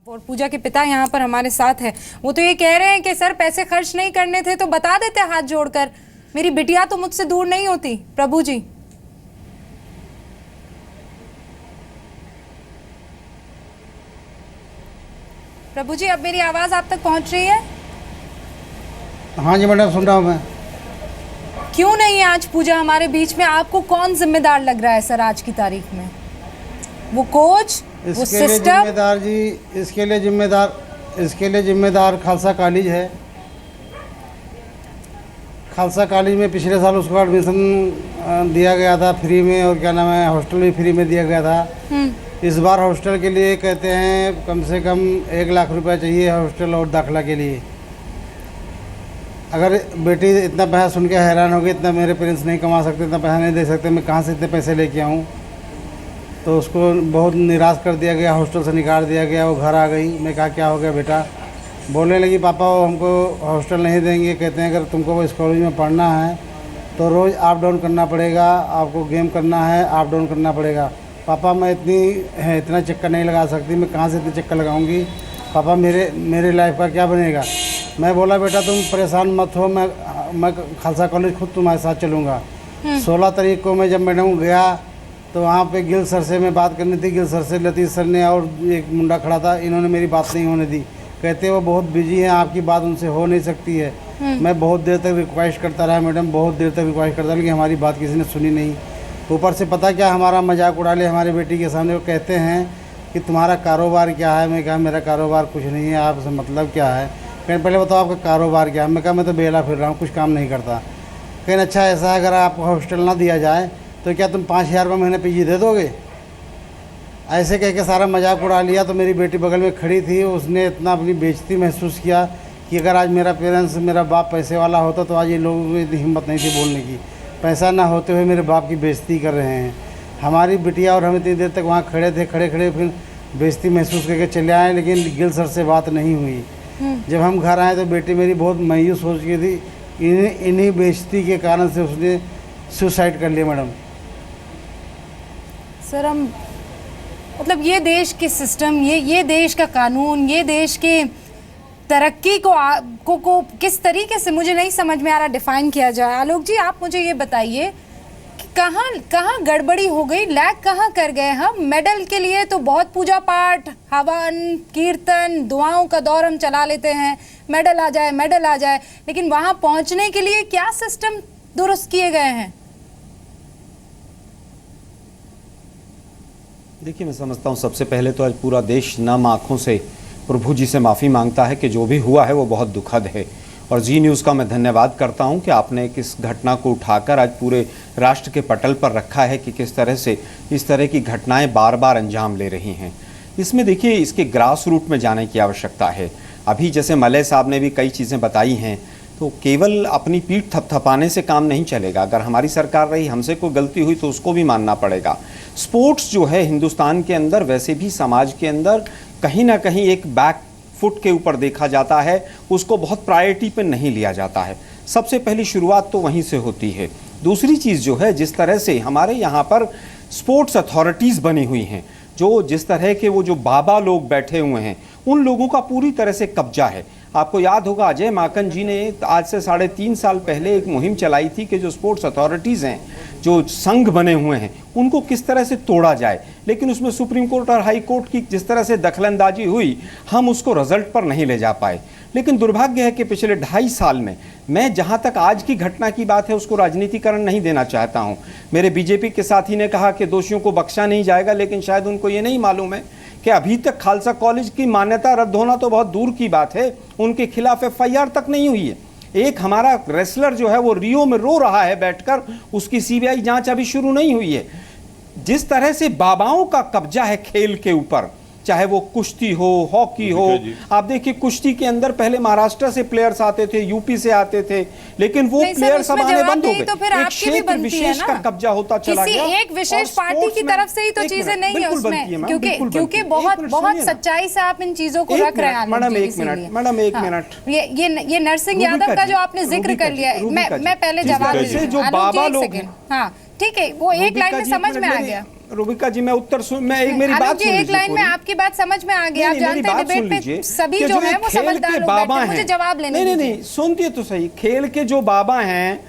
और पूजा के पिता यहाँ पर हमारे साथ है। वो तो ये कह रहे हैं कि सर पैसे खर्च नहीं करने थे तो बता देते हाथ जोड़कर, मेरी बिटिया तो मुझसे दूर नहीं होती। प्रभु जी, प्रभु जी, अब मेरी आवाज आप तक पहुंच रही है? हाँ जी मैडम, सुन रहा हूँ मैं। क्यों नहीं है आज पूजा हमारे बीच में? आपको कौन जिम्मेदार लग रहा है सर आज की तारीख में? वो कोच, वो सिस्टम? जिम्मेदार जी, इसके लिए जिम्मेदार खालसा कॉलेज है। खालसा कॉलेज में पिछले साल उसको एडमिशन दिया गया था फ्री में, और क्या नाम है, हॉस्टल भी फ्री में दिया गया था। इस बार हॉस्टल के लिए कहते हैं कम से कम 1 लाख रुपए चाहिए हॉस्टल और दाखिला के लिए। अगर बेटी इतना पैसा सुन के हैरान होगी, इतना मेरे पेरेंट्स नहीं कमा सकते, इतना पैसा नहीं दे सकते, मैं कहाँ से इतने पैसे लेके आऊँ। तो उसको बहुत निराश कर दिया गया, हॉस्टल से निकाल दिया गया। वो घर आ गई, मैं कहा क्या हो गया बेटा? बोलने लगी पापा वो हमको हॉस्टल नहीं देंगे, कहते हैं अगर तुमको वो इस कॉलेज में पढ़ना है तो रोज़ अप डाउन करना पड़ेगा, आपको गेम करना है अप डाउन करना पड़ेगा। पापा मैं इतना चक्कर नहीं लगा सकती, मैं कहाँ से इतने चक्कर लगाऊंगी पापा, मेरे लाइफ का क्या बनेगा? मैं बोला बेटा तुम परेशान मत हो, मैं खालसा कॉलेज खुद तुम्हारे साथ चलूँगा। 16 तारीख को मैं जब मैडम गया तो वहाँ पे गिल सर से मैं बात करनी थी, गिल सर से लतीफ़ सर ने और एक मुंडा खड़ा था, इन्होंने मेरी बात नहीं होने दी। कहते वो बहुत बिजी हैं, आपकी बात उनसे हो नहीं सकती है। मैं बहुत देर तक रिक्वेस्ट करता रहा मैडम, बहुत देर तक रिक्वेस्ट करता, लेकिन हमारी बात किसी ने सुनी नहीं। ऊपर से पता क्या हमारा मजाक उड़ा ले हमारी बेटी के सामने। वो कहते हैं कि तुम्हारा कारोबार क्या है? मैं कहा मेरा कारोबार कुछ नहीं है, आपसे मतलब क्या है? कहीं पहले बताओ आपका कारोबार क्या है? मैं कहा मैं तो बेला फिर रहा हूँ, कुछ काम नहीं करता। कहीं अच्छा ऐसा है अगर आपको हॉस्टल ना दिया जाए तो क्या तुम 5,000 रुपये महीने पीजी दे दोगे? ऐसे कह के सारा मजाक उड़ा लिया। तो मेरी बेटी बगल में खड़ी थी, उसने इतना अपनी बेइज्जती महसूस किया कि अगर आज मेरा बाप पैसे वाला होता तो आज ये लोगों को इतनी हिम्मत नहीं थी बोलने की। पैसा ना होते हुए मेरे बाप की बेइज्जती कर रहे हैं। हमारी बिटिया और हम इतनी देर तक वहाँ खड़े थे, खड़े फिर बेइज्जती महसूस करके चले आए, लेकिन गिल सर से बात नहीं हुई। जब हम घर आए तो बेटी मेरी बहुत मायूस हो चुकी थी। इन्हीं बेइज्जती के कारण से उसने सुसाइड कर लिया मैडम। सर हम मतलब ये देश के सिस्टम, ये देश का कानून, ये देश के तरक्की को किस तरीके से मुझे नहीं समझ में आ रहा डिफाइन किया जाए। आलोक जी आप मुझे ये बताइए कि कहाँ गड़बड़ी हो गई, लैग कहाँ कर गए हम? मेडल के लिए तो बहुत पूजा पाठ, हवन, कीर्तन, दुआओं का दौर हम चला लेते हैं, मेडल आ जाए, लेकिन वहां पहुंचने के लिए क्या सिस्टम दुरुस्त किए गए हैं? देखिए मैं समझता हूँ सबसे पहले तो आज पूरा देश नम आँखों से प्रभु जी से माफ़ी मांगता है कि जो भी हुआ है वो बहुत दुखद है। और जी न्यूज़ का मैं धन्यवाद करता हूं कि आपने इस घटना को उठाकर आज पूरे राष्ट्र के पटल पर रखा है कि किस तरह से इस तरह की घटनाएं बार बार अंजाम ले रही हैं। इसमें देखिए इसके ग्रास रूट में जाने की आवश्यकता है। अभी जैसे मलय साहब ने भी कई चीज़ें बताई हैं, तो केवल अपनी पीठ थपथपाने से काम नहीं चलेगा। अगर हमारी सरकार रही, हमसे कोई गलती हुई तो उसको भी मानना पड़ेगा। स्पोर्ट्स जो है हिंदुस्तान के अंदर, वैसे भी समाज के अंदर कहीं ना कहीं एक बैक फुट के ऊपर देखा जाता है, उसको बहुत प्रायोरिटी पे नहीं लिया जाता है। सबसे पहली शुरुआत तो वहीं से होती है। दूसरी चीज़ जो है, जिस तरह से हमारे यहाँ पर स्पोर्ट्स अथॉरिटीज़ बनी हुई हैं, जिस तरह के वो जो बाबा लोग बैठे हुए हैं, उन लोगों का पूरी तरह से कब्जा है। आपको याद होगा अजय माकन जी ने आज से 3.5 साल पहले एक मुहिम चलाई थी कि जो स्पोर्ट्स अथॉरिटीज़ हैं, जो संघ बने हुए हैं, उनको किस तरह से तोड़ा जाए। लेकिन उसमें सुप्रीम कोर्ट और हाई कोर्ट की जिस तरह से दखलंदाजी हुई, हम उसको रिजल्ट पर नहीं ले जा पाए। लेकिन दुर्भाग्य है कि पिछले 2.5 साल में, मैं जहां तक आज की घटना की बात है उसको राजनीतिकरण नहीं देना चाहता हूं। मेरे बीजेपी के साथी ने कहा कि दोषियों को बख्शा नहीं जाएगा, लेकिन शायद उनको ये नहीं मालूम है कि अभी तक खालसा कॉलेज की मान्यता रद्द होना तो बहुत दूर की बात है, उनके खिलाफ FIR तक नहीं हुई है। एक हमारा रेसलर जो है वो रियो में रो रहा है बैठकर, उसकी CBI जांच अभी शुरू नहीं हुई है। जिस तरह से बाबाओं का कब्जा है खेल के ऊपर, चाहे वो कुश्ती हो, हॉकी हो। आप देखिए कुश्ती के अंदर पहले महाराष्ट्र से प्लेयर्स आते थे, यूपी से आते थे, लेकिन वो प्लेयर्स अब आने बंद हो गए। तो फिर एक क्षेत्र विशेष का कब्जा होता चला गया। किसी एक विशेष पार्टी की तरफ से ही तो चीजें नहीं है उसमें, क्योंकि बहुत सच्चाई से आप इन चीजों को रख रहे हैं। मैडम एक मिनट, ये नरसिंह यादव का जो आपने जिक्र कर लिया है, मैं पहले जवाब जो बाबा लोग, हाँ ठीक है, वो एक लाइन में समझ में आ गया। रूबिका जी मैं उत्तर सुन, मैं एक मेरी आलोक बात जी, सुन एक लीजिए लाइन में पूरी। आपकी बात समझ में आ गई। आप नहीं, मेरी जानते हैं बात सुन डिबेट लीजिए पे सभी कि जो है ये वो खेल समझदार के लोग बाबा बैठे हैं। मुझे हैं। जवाब लेने नहीं दीजिए। नहीं, सुनती तो सही। खेल के जो बाबा हैं,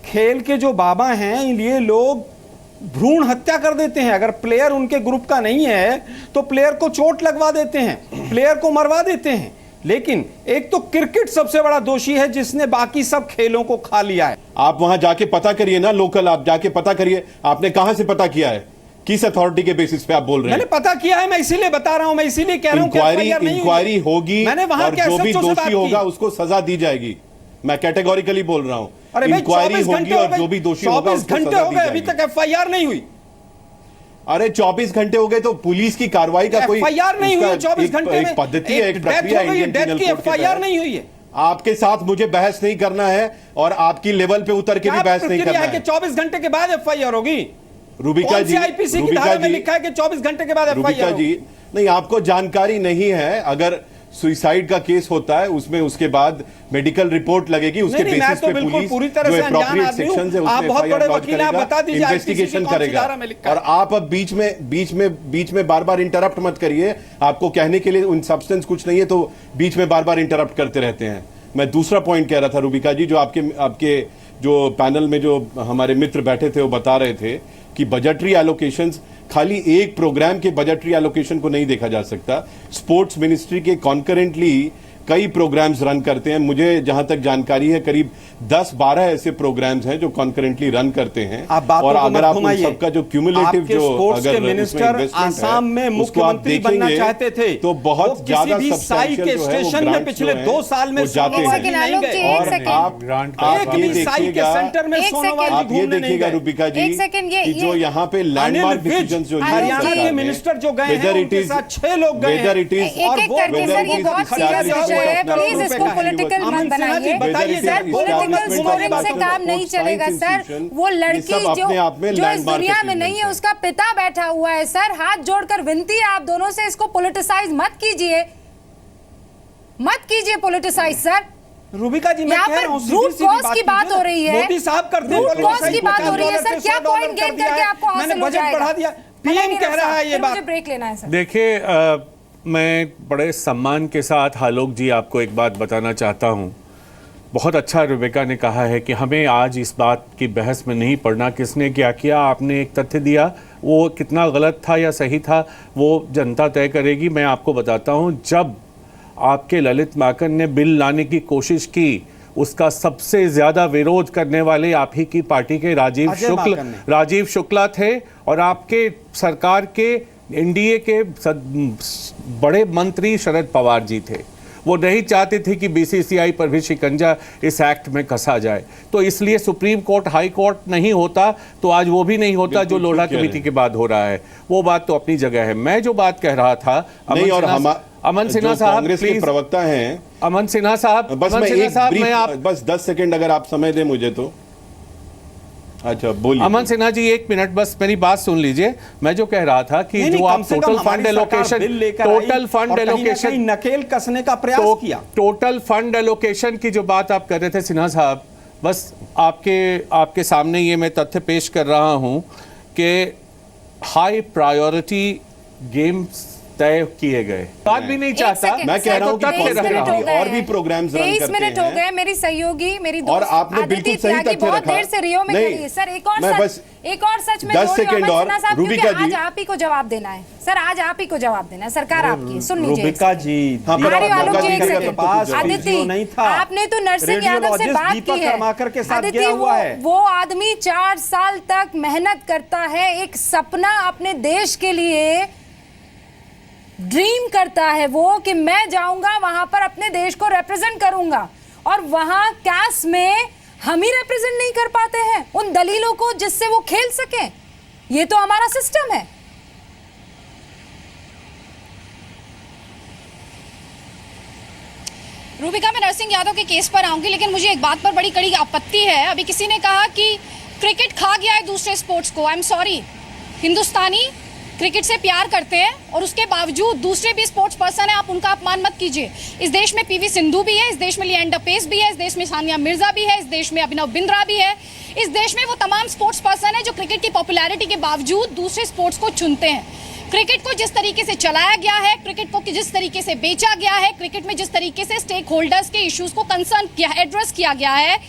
खेल के जो बाबा हैं, ये लोग भ्रूण हत्या कर देते हैं। अगर प्लेयर उनके ग्रुप का नहीं है तो प्लेयर को चोट लगवा देते हैं, प्लेयर को मरवा देते हैं। लेकिन एक तो क्रिकेट सबसे बड़ा दोषी है जिसने बाकी सब खेलों को खा लिया है। आप वहां जाके पता करिए ना, लोकल आप जाके पता करिए। आपने कहां से पता किया है, किस अथॉरिटी के बेसिस पे आप बोल रहे मैंने हैं? पता किया है, मैं इसीलिए बता रहा हूं, मैं इसीलिए कह रहा हूं कि FIR नहीं हुई। इंक्वायरी होगी मैंने वहां और के जो भी SHO से बात दोषी की। होगा उसको सजा दी जाएगी। मैं कैटेगोरिकली बोल रहा हूं, अरे भाई, इंक्वायरी 24 होगी घंटे हो और गए, जो भी दोषी होगा 24 उसको घंटे सजा हो दी गए, अभी जाएगी। तक FIR नहीं हुई। अरे 24 घंटे हो गए तो पुलिस की कार्रवाई का कोई FIR नहीं हुई है 24 उसका घंटे में। एक पद्धति है, एक प्रक्रिया है इंडियन डेथ पिनल की कोड के FIR तहत। नहीं हुई है। आपके साथ मुझे बहस नहीं करना है और आपकी लेवल पे उतर के भी क्या बहस नहीं प्रक्रिया करना है कि है। 24 घंटे के बाद FIR होगी? रूबिका कौन जी, सी IPC की धारा में लिखा है कि 24 घंटे के बाद रूबिका FIR जी, नहीं आपको जानकारी नहीं है। अगर सुसाइड का केस होता है उसमें उसके बाद मेडिकल रिपोर्ट लगेगी, उसके नहीं, मैं बेसिस तो पे बिल्कुल पुलिस पूरी तरह जो से अनजान appropriate आदमी हूं। sections है आप उसमें बहुत FIR बड़े lodge वकील हैं, आप करेगा, बता दीजिए IPC की इन्वेस्टिगेशन कौन सी करेगा। धारा में लिखा है? और आप अब बीच में बार-बार इंटरप्ट मत करिए। आपको कहने के लिए उन सब्सटेंस कुछ नहीं है तो बीच में बार-बार इंटरप्ट करते रहते हैं। मैं दूसरा पॉइंट कह रहा था रूबिका जी, जो आपके जो पैनल में जो हमारे मित्र बैठे थे वो बता रहे थे कि बजटरी एलोकेशंस, खाली एक प्रोग्राम के बजटरी एलोकेशन को नहीं देखा जा सकता। स्पोर्ट्स मिनिस्ट्री के कॉन्करेंटली कई प्रोग्राम्स रन करते हैं। मुझे जहां तक जानकारी है करीब 10-12 ऐसे प्रोग्राम्स हैं जो कॉन्करेंटली रन करते हैं। आप बातों और को अगर मत आप उन घुमाइए। सबका जो क्यूमुलेटिव आपके जो स्पोर्ट्स अगर के उसमें मिनिस्टर investment है, आसाम में उसको आप मुख्यमंत्री बनना देखेंगे चाहते थे तो बहुत वो ज्यादा किसी भी साई substantial के जो है वो स्टेशन में grants पिछले जो हैं 2 साल में वो जाते सोनोवाल हैं। जी नहीं आलोक गए। जी, एक और सेकंड। आप एक ये भी साई के देखिएगा, सेंटर में एक सोनोवाल आप जी ये घूमने नहीं देखिएगा गए। रूबिका जी एक सेकंड, कि जो यहाँ पे लैंडमार्क अनिल विज, डिसीजंस जो हरियाणा के मिनिस्टर जो गए हैं, उनके साथ 6 लोग गए हैं। वेदर इट इज एक-एक करके सर, ये बहुत सीरियस विषय है। प्लीज इसको पॉलिटिकल मत अमन सिन्हा जी, बनाइए। बताइए सर, जरा, पॉलिटिकल स्कोरिंग से काम नहीं चलेगा सर। वो लड़की जो इस दुनिया में नहीं है, उसका पिता बैठा हुआ है सर। हाथ जोड़कर विनती है आप दोनों से, इसको पॉलिटिसाइज मत कीजिए, मत कीजिए पॉलिटिसाइज सर। रूबिका जी, मैं यहाँ कह पर रहा हूँ, रूट सीधी-सीधी कॉज की बात कीजिए। हो रही है। मोदी साहब करते हैं रूट politicize, कॉज की बात हो रही है सर। 50 क्या डॉलर पॉइंट गेन कर दिया करके है। आपको हासिल मैंने हो बजट जाएगा? बढ़ा दिया। पता PM नहीं कह रहा है सर, ये फिर बात। मुझे ब्रेक लेना है सर। देखिए, मैं बड़े सम्मान के साथ आलोक जी आपको एक बात बताना चाहता हूँ। बहुत अच्छा रूबिका ने कहा है कि हमें आज इस बात की बहस में नहीं पड़ना किसने क्या किया। आपने एक तथ्य दिया, वो कितना गलत था या सही था वो जनता तय करेगी। मैं आपको बताता हूँ, जब आपके ललित माकन ने बिल लाने की कोशिश की, उसका सबसे ज़्यादा विरोध करने वाले आप ही की पार्टी के राजीव शुक्ला थे। और आपके सरकार के NDA के बड़े मंत्री शरद पवार जी थे। वो नहीं चाहते थे कि BCCI पर भी शिकंजा इस एक्ट में कसा जाए। तो इसलिए सुप्रीम कोर्ट, हाई कोर्ट नहीं होता तो आज वो भी नहीं होता जो लोढ़ा कमेटी के बाद हो रहा है। वो बात तो अपनी जगह है। मैं जो बात कह रहा था, अमन सिन्हा साहब कांग्रेस के प्रवक्ता हैं, अमन सिन्हा साहब, बस 10 सेकंड अगर आप समय दें मुझे तो। अच्छा बोलिए। अमन सिन्हा जी, 1 मिनट बस मेरी बात सुन लीजिए। मैं जो कह रहा था कि जो आप टोटल फंड एलोकेशन नकेल कसने का प्रयास किया, टोटल फंड एलोकेशन की जो बात आप कर रहे थे सिन्हा साहब, बस आपके सामने ये मैं तथ्य पेश कर रहा हूं कि हाई प्रायोरिटी गेम्स तय किए गए। बात भी नहीं चाहता, मैं कह रहा हूं कि और भी प्रोग्राम्स रन करते हैं। 23 मिनट हो गए। मेरी सहयोगी, मेरी दोस्त और आपने बिल्कुल सही तथ्य बहुत रखा। देर से रियो में खड़ी है सर। एक और सच में 10 सेकंड और रूबिका जी, आज आप ही को जवाब देना है सर। आज आप ही को जवाब देना है। सरकार आपकी, सुन लीजिए रूबिका जी। आलोक जी, एक सेकंड। आदित्य नहीं था, आपने तो नरसिंह यादव से बात की है। आदित्य, वो आदमी 4 साल तक मेहनत करता है, एक सपना अपने देश के लिए ड्रीम करता है वो कि मैं जाऊंगा वहां पर अपने देश को रिप्रेजेंट करूंगा, और वहां कैस में हम ही रिप्रेजेंट नहीं कर पाते हैं उन दलीलों को जिससे वो खेल सके। ये तो हमारा सिस्टम है। रूबिका, मैं नरसिंह यादव के केस पर आऊंगी, लेकिन मुझे एक बात पर बड़ी कड़ी आपत्ति है। अभी किसी ने कहा कि क्रिकेट खा गया है दूसरे स्पोर्ट्स को। I am sorry, Hindustani cricket से प्यार करते हैं और उसके बावजूद दूसरे भी स्पोर्ट्स पर्सन है, आप उनका अपमान मत कीजिए। इस देश में पीवी सिंधु भी है, इस देश में लिएंडर पेस भी है, इस देश में सानिया मिर्जा भी है, इस देश में अभिनव बिंद्रा भी है, इस देश में वो तमाम स्पोर्ट्स पर्सन है जो क्रिकेट की पॉपुलैरिटी के बावजूद दूसरे स्पोर्ट्स को चुनते हैं। क्रिकेट को जिस तरीके से चलाया गया है, क्रिकेट को जिस तरीके से बेचा गया है, क्रिकेट में जिस तरीके से स्टेक होल्डर्स के इश्यूज को कंसर्न किया, एड्रेस किया गया है,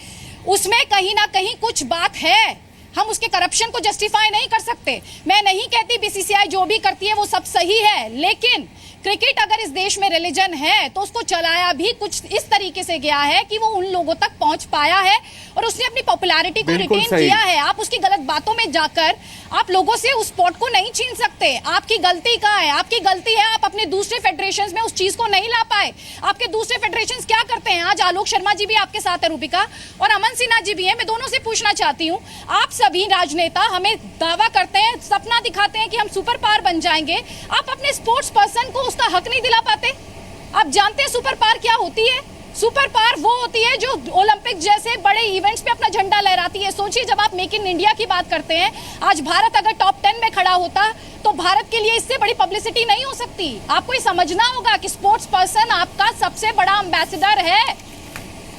उसमें कहीं ना कहीं कुछ बात है। हम उसके करप्शन को जस्टिफाई नहीं कर सकते। मैं नहीं कहती बीसीसीआई जो भी करती है वो सब सही है, लेकिन क्रिकेट अगर इस देश में रिलीजन है तो उसको चलाया भी कुछ इस तरीके से गया है कि वो उन लोगों तक पहुंच पाया है और उसने अपनी पॉपुलैरिटी को बिल्कुल रिटेन सही। किया है। आप उसकी गलत बातों में जाकर आप लोगों से उस स्पॉट को नहीं छीन सकते। आपकी गलती कहाँ है? आपकी गलती है आप अपने दूसरे फेडरेशंस में उस चीज को नहीं ला पाए। आपके दूसरे फेडरेशंस क्या करते हैं? आज आलोक शर्मा जी भी आपके साथ है रूबिका, और अमन सिन्हा जी भी है। मैं दोनों से पूछना चाहती हूँ, आप सभी राजनेता हमें दावा करते हैं, सपना दिखाते हैं कि हम सुपर पावर बन जाएंगे, आप अपने स्पोर्ट्स पर्सन को उसका हक नहीं दिला पाते। आप जानते हैं सुपर पावर क्या होती है? सुपर पावर वो होती है जो ओलंपिक जैसे बड़े इवेंट्स पे अपना झंडा लहराती है। सोचिए, जब आप मेक इन इंडिया की बात करते हैं, आज भारत अगर टॉप 10 में खड़ा होता तो भारत के लिए इससे बड़ी पब्लिसिटी नहीं हो सकती। आपको ये समझना होगा कि स्पोर्ट्स पर्सन आपका सबसे बड़ा एम्बेसडर है,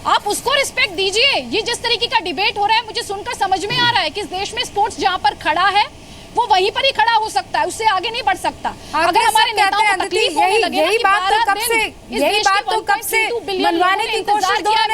आप उसको रिस्पेक्ट दीजिए। ये जिस तरीके का डिबेट हो रहा है, मुझे सुनकर समझ में आ रहा है कि इस देश में स्पोर्ट्स जहां पर खड़ा है वो वहीं पर ही खड़ा हो सकता है, उससे आगे नहीं बढ़ सकता। अगर हमारे नेताओं को तकलीफ होने लगे ना यही कि बात तो 12 कब दिन से इस देश के 1.2 बिलियन मनवाने लोगों ने की कोशिश इंतजार दोनों किया